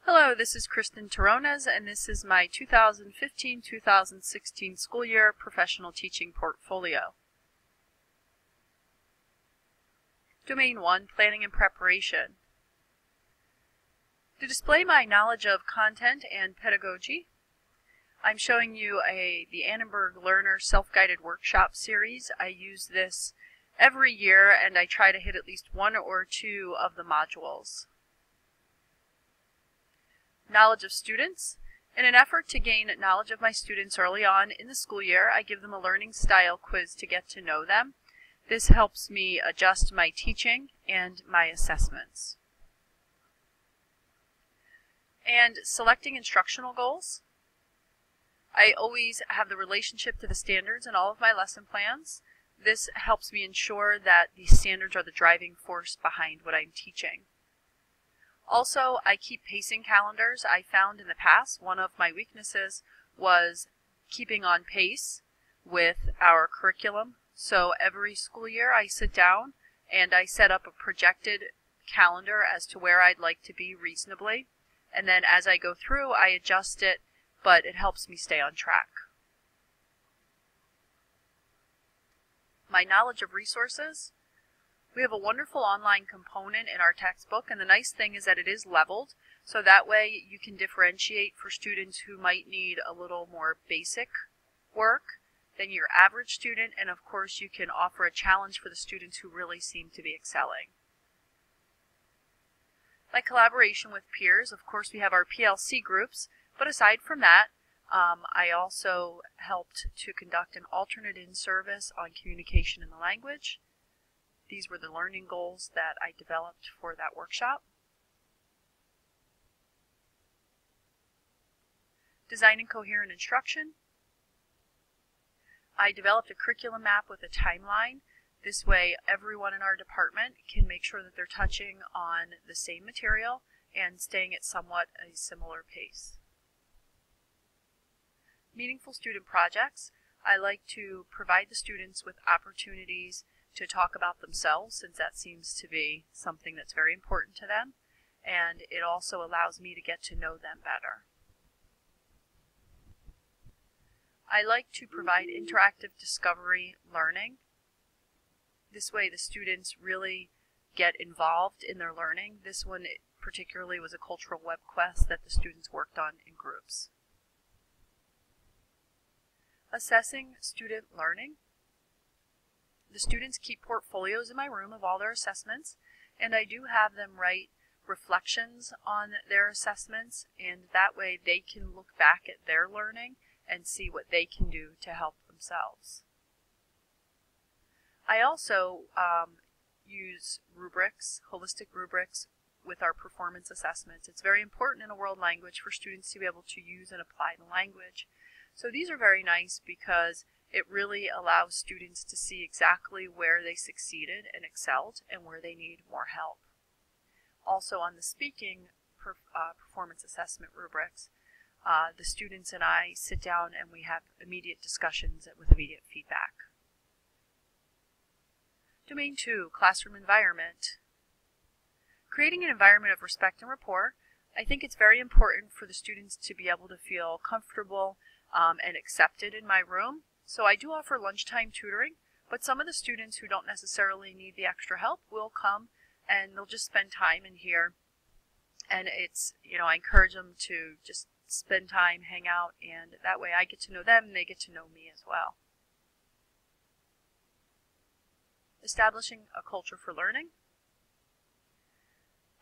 Hello, this is Kristen Terrones, and this is my 2015-2016 school year professional teaching portfolio. Domain 1, Planning and Preparation. To display my knowledge of content and pedagogy, I'm showing you the Annenberg Learner Self-Guided Workshop series. I use this every year, and I try to hit at least one or two of the modules. Knowledge of students. In an effort to gain knowledge of my students early on in the school year, I give them a learning style quiz to get to know them. This helps me adjust my teaching and my assessments. And selecting instructional goals. I always have the relationship to the standards in all of my lesson plans. This helps me ensure that the standards are the driving force behind what I'm teaching. Also, I keep pacing calendars. I found in the past one of my weaknesses was keeping on pace with our curriculum. So every school year I sit down and I set up a projected calendar as to where I'd like to be reasonably. And then as I go through, I adjust it, but it helps me stay on track. My knowledge of resources. We have a wonderful online component in our textbook, and the nice thing is that it is leveled, so that way you can differentiate for students who might need a little more basic work than your average student, and of course you can offer a challenge for the students who really seem to be excelling. My collaboration with peers, of course we have our PLC groups, but aside from that, I also helped to conduct an alternate in-service on communication in the language. These were the learning goals that I developed for that workshop. Designing coherent instruction. I developed a curriculum map with a timeline. This way everyone in our department can make sure that they're touching on the same material and staying at somewhat a similar pace. Meaningful student projects. I like to provide the students with opportunities to talk about themselves, since that seems to be something that's very important to them, and it also allows me to get to know them better. I like to provide interactive discovery learning. This way the students really get involved in their learning. This one particularly was a cultural web quest that the students worked on in groups. Assessing student learning. The students keep portfolios in my room of all their assessments, and I do have them write reflections on their assessments, and that way they can look back at their learning and see what they can do to help themselves. I also use rubrics, holistic rubrics, with our performance assessments. It's very important in a world language for students to be able to use and apply the language. So these are very nice because it really allows students to see exactly where they succeeded and excelled and where they need more help. Also on the speaking performance assessment rubrics, the students and I sit down and we have immediate discussions with immediate feedback. Domain 2, Classroom Environment. Creating an environment of respect and rapport. I think it's very important for the students to be able to feel comfortable and accepted in my room. So I do offer lunchtime tutoring, but some of the students who don't necessarily need the extra help will come and they'll just spend time in here. And it's, I encourage them to just spend time, hang out, and that way I get to know them and they get to know me as well. Establishing a culture for learning.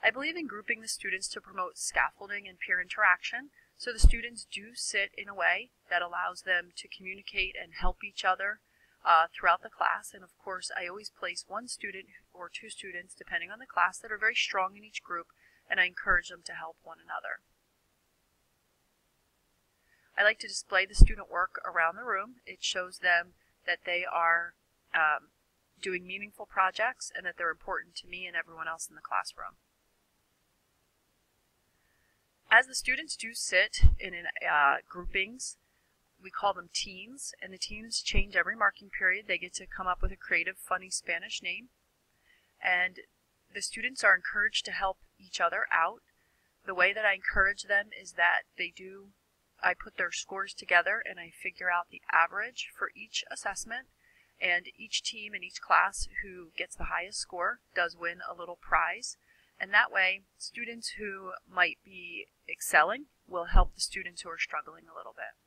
I believe in grouping the students to promote scaffolding and peer interaction, so the students do sit in a way that allows them to communicate and help each other throughout the class. And of course, I always place one student or two students, depending on the class, that are very strong in each group, and I encourage them to help one another. I like to display the student work around the room. It shows them that they are doing meaningful projects and that they're important to me and everyone else in the classroom. As the students do sit in groupings, we call them teams, and the teams change every marking period. They get to come up with a creative, funny Spanish name, and the students are encouraged to help each other out. The way that I encourage them is that I put their scores together and I figure out the average for each assessment, and each team in each class who gets the highest score does win a little prize. And that way, students who might be excelling will help the students who are struggling a little bit.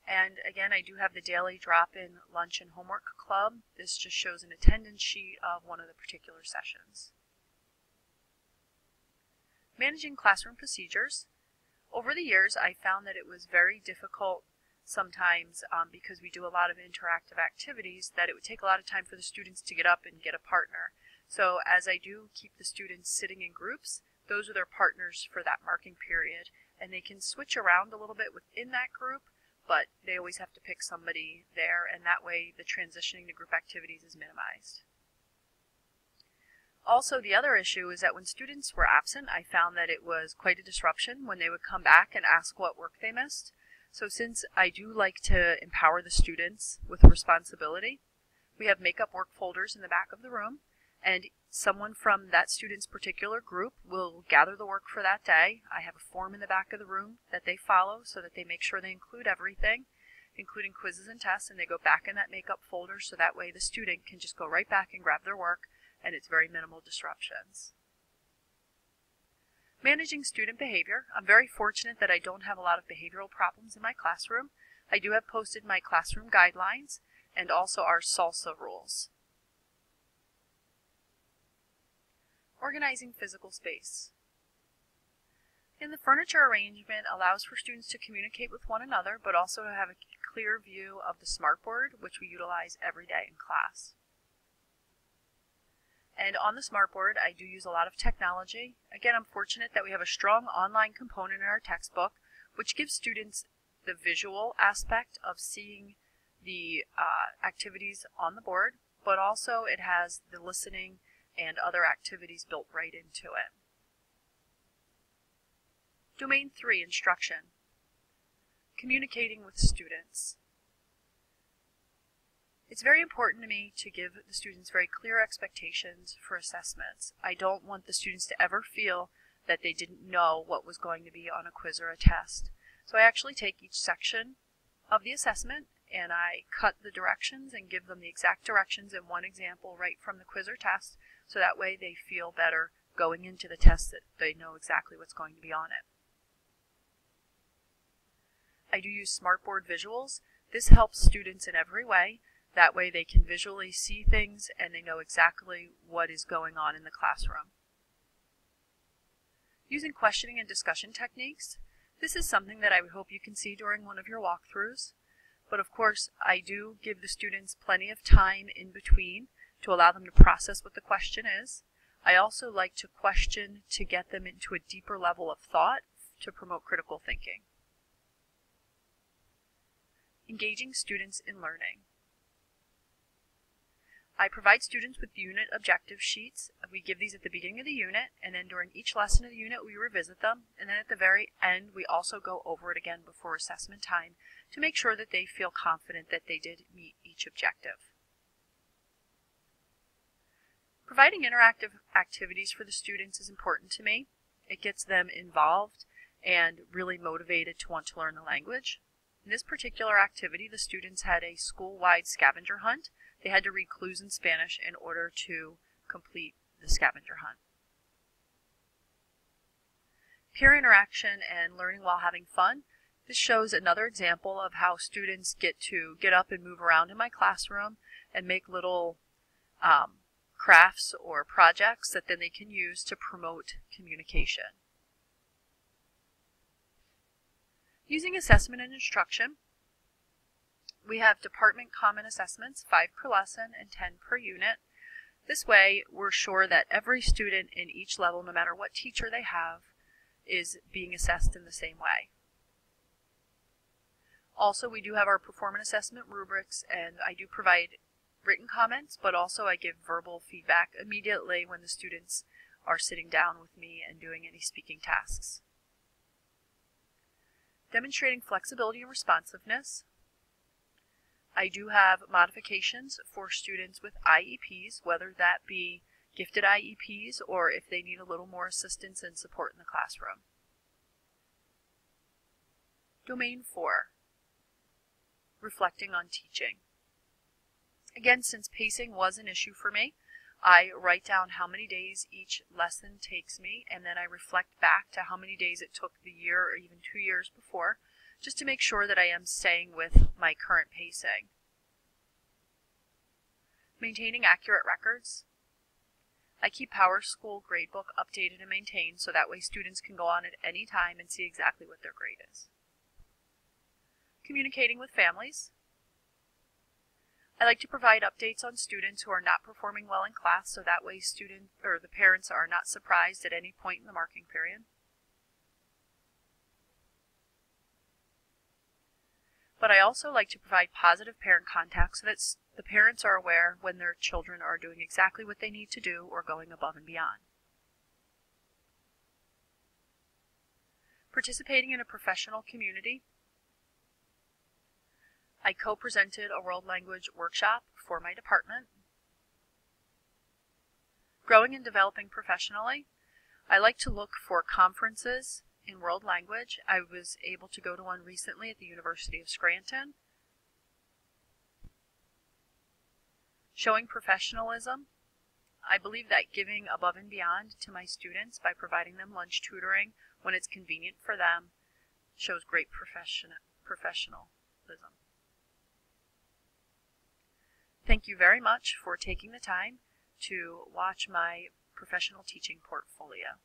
And again, I do have the daily drop-in lunch and homework club. This just shows an attendance sheet of one of the particular sessions. Managing classroom procedures. Over the years, I found that it was very difficult sometimes because we do a lot of interactive activities, that it would take a lot of time for the students to get up and get a partner. So as I do keep the students sitting in groups, those are their partners for that marking period, and they can switch around a little bit within that group, but they always have to pick somebody there, and that way the transitioning to group activities is minimized. Also, the other issue is that when students were absent, I found that it was quite a disruption when they would come back and ask what work they missed. So since I do like to empower the students with responsibility, we have make-up work folders in the back of the room, and someone from that student's particular group will gather the work for that day. I have a form in the back of the room that they follow so that they make sure they include everything, including quizzes and tests, and they go back in that make-up folder so that way the student can just go right back and grab their work, and it's very minimal disruptions. Managing student behavior. I'm very fortunate that I don't have a lot of behavioral problems in my classroom. I do have posted my classroom guidelines and also our SALSA rules. Organizing physical space. And the furniture arrangement allows for students to communicate with one another, but also to have a clear view of the smartboard, which we utilize every day in class. And on the smartboard, I do use a lot of technology. Again, I'm fortunate that we have a strong online component in our textbook, which gives students the visual aspect of seeing the activities on the board, but also it has the listening and other activities built right into it. Domain 3, instruction. Communicating with students. It's very important to me to give the students very clear expectations for assessments. I don't want the students to ever feel that they didn't know what was going to be on a quiz or a test. So I actually take each section of the assessment and I cut the directions and give them the exact directions in one example right from the quiz or test, so that way they feel better going into the test that they know exactly what's going to be on it. I do use smartboard visuals. This helps students in every way. That way they can visually see things and they know exactly what is going on in the classroom. Using questioning and discussion techniques. This is something that I would hope you can see during one of your walkthroughs. But of course, I do give the students plenty of time in between to allow them to process what the question is. I also like to question to get them into a deeper level of thought to promote critical thinking. Engaging students in learning. I provide students with unit objective sheets. We give these at the beginning of the unit, and then during each lesson of the unit we revisit them, and then at the very end we also go over it again before assessment time to make sure that they feel confident that they did meet each objective. Providing interactive activities for the students is important to me. It gets them involved and really motivated to want to learn the language. In this particular activity, the students had a school-wide scavenger hunt. They had to read clues in Spanish in order to complete the scavenger hunt. Peer interaction and learning while having fun. This shows another example of how students get to get up and move around in my classroom and make little crafts or projects that then they can use to promote communication. Using assessment and instruction. We have department common assessments, 5 per lesson and 10 per unit. This way, we're sure that every student in each level, no matter what teacher they have, is being assessed in the same way. Also, we do have our performance assessment rubrics, and I do provide written comments, but also I give verbal feedback immediately when the students are sitting down with me and doing any speaking tasks. Demonstrating flexibility and responsiveness. I do have modifications for students with IEPs, whether that be gifted IEPs, or if they need a little more assistance and support in the classroom. Domain 4, reflecting on teaching. Again, since pacing was an issue for me, I write down how many days each lesson takes me, and then I reflect back to how many days it took the year or even 2 years before, just to make sure that I am staying with my current pacing. Maintaining accurate records. I keep PowerSchool gradebook updated and maintained so that way students can go on at any time and see exactly what their grade is. Communicating with families. I like to provide updates on students who are not performing well in class so that way the parents are not surprised at any point in the marking period. But I also like to provide positive parent contact so that the parents are aware when their children are doing exactly what they need to do or going above and beyond. Participating in a professional community. I co-presented a world language workshop for my department. Growing and developing professionally. I like to look for conferences in world language. I was able to go to one recently at the University of Scranton. Showing professionalism. I believe that giving above and beyond to my students by providing them lunch tutoring when it's convenient for them shows great professionalism. Thank you very much for taking the time to watch my professional teaching portfolio.